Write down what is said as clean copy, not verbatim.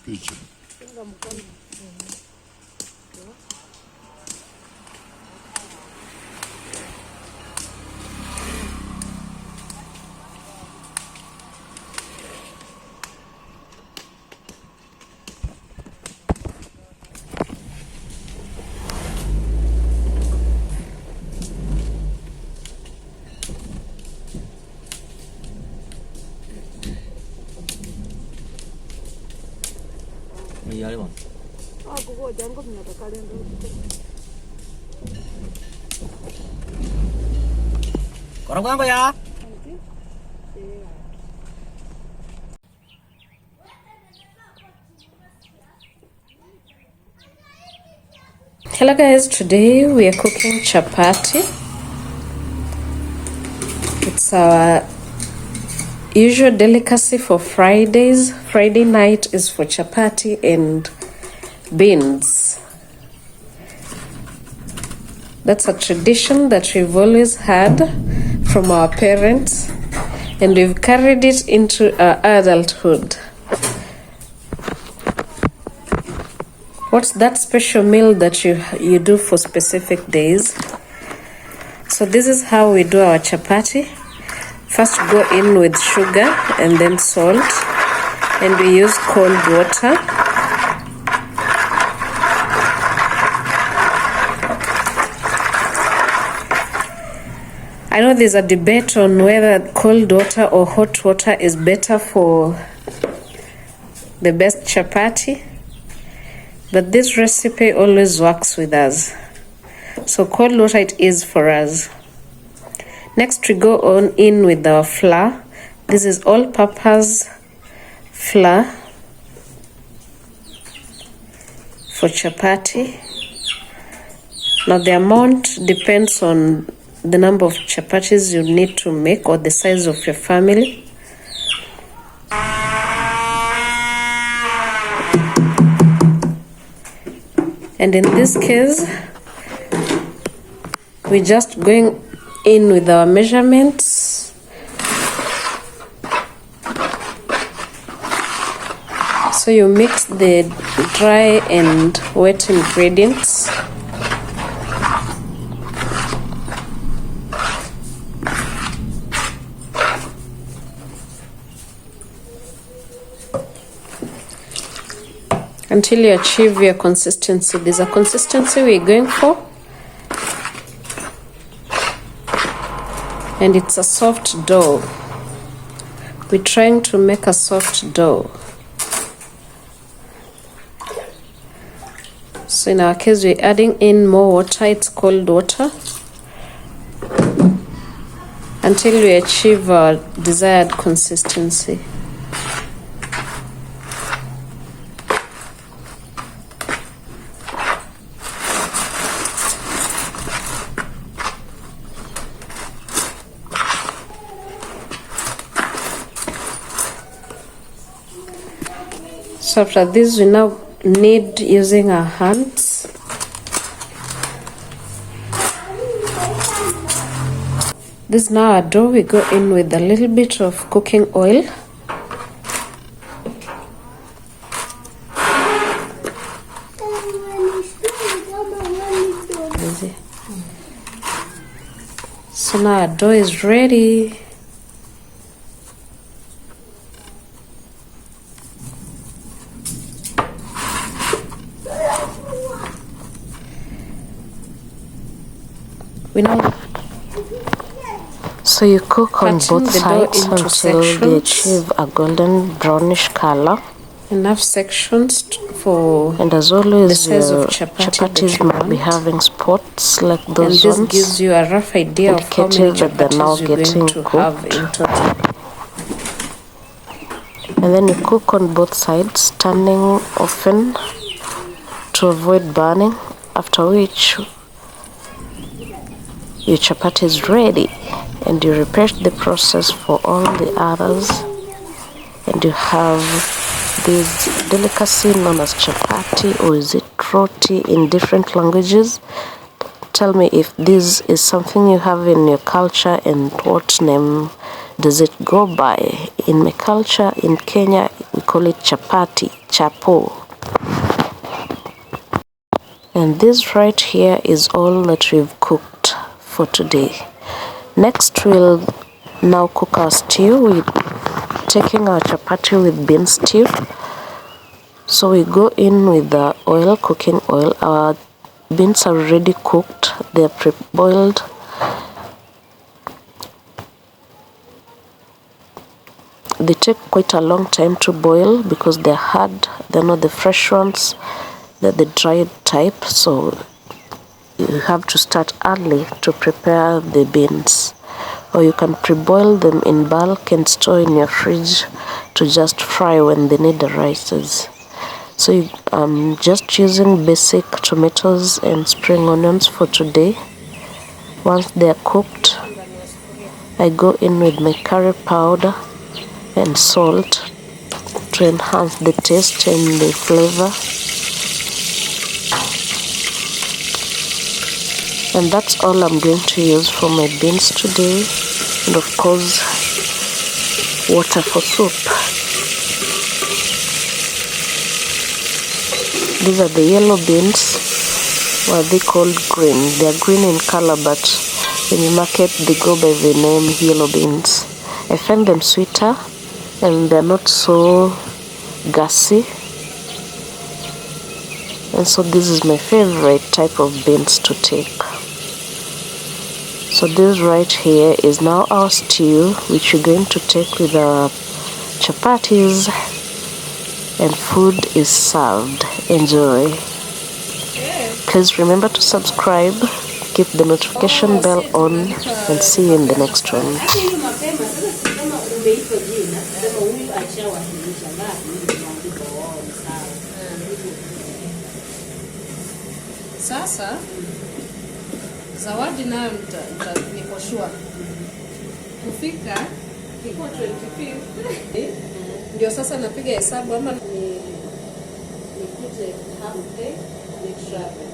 picha. 이알만. 아, 그거 장갑이냐다, 가len도. 뭐라고 한 거야? Hello guys, today we are cooking chapati. It's our usual delicacy for Fridays. Friday night is for chapati and beans. That's a tradition that we've always had from our parents, and we've carried it into our adulthood. What's that special meal that you do for specific days? So this is how we do our chapati. First go in with sugar and then salt, and we use cold water. I know there's a debate on whether cold water or hot water is better for the best chapati, but this recipe always works with us. So cold water it is for us. Next we go on in with our flour. This is all-purpose flour for chapati. Now the amount depends on the number of chapatis you need to make or the size of your family. And in this case, we're just going in with our measurements. So you mix the dry and wet ingredients. Until you achieve your consistency. There's a consistency we're going for, and it's a soft dough. We're trying to make a soft dough. So in our case, we're adding in more water. It's cold water until we achieve our desired consistency. So after this, we now knead using our hands. This is now our dough. We go in with a little bit of cooking oil. So now our dough is ready. So you cook on both sides until they achieve a golden brownish color. Enough sections for, and as always, the size your of chapatis might be having spots like those and this ones, gives you a rough idea of how many chapatis you're going to have in total. And then you cook on both sides, turning often to avoid burning, after which your chapati is ready, and you repeat the process for all the others, and you have this delicacy known as chapati, or is it roti in different languages. Tell me if this is something you have in your culture and what name does it go by? In my culture in Kenya, we call it chapati, chapo. And this right here is all that we've cooked for today. Next, we'll now cook our stew. We're taking our chapati with bean stew. So we go in with the oil, cooking oil. Our beans are already cooked. They're pre-boiled. They take quite a long time to boil because they're hard. They're not the fresh ones. They're the dried type. So you have to start early to prepare the beans. Or you can pre-boil them in bulk and store in your fridge to just fry when they need the rices. So I'm just using basic tomatoes and spring onions for today. Once they're cooked, I go in with my curry powder and salt to enhance the taste and the flavor. And that's all I'm going to use for my beans today. And of course, water for soup. These are the yellow beans. What are they called? Green. They are green in color, but in the market they go by the name yellow beans. I find them sweeter and they're not so gassy. And so this is my favorite type of beans to take. So this right here is now our stew, which we're going to take with our chapatis, and food is served. Enjoy. Please remember to subscribe, keep the notification bell on, and see you in the next one. Sasa zawadi nayo niko sure kufika iko 25 ndio sasa napiga hesabu ama nikuje hampe ni travel.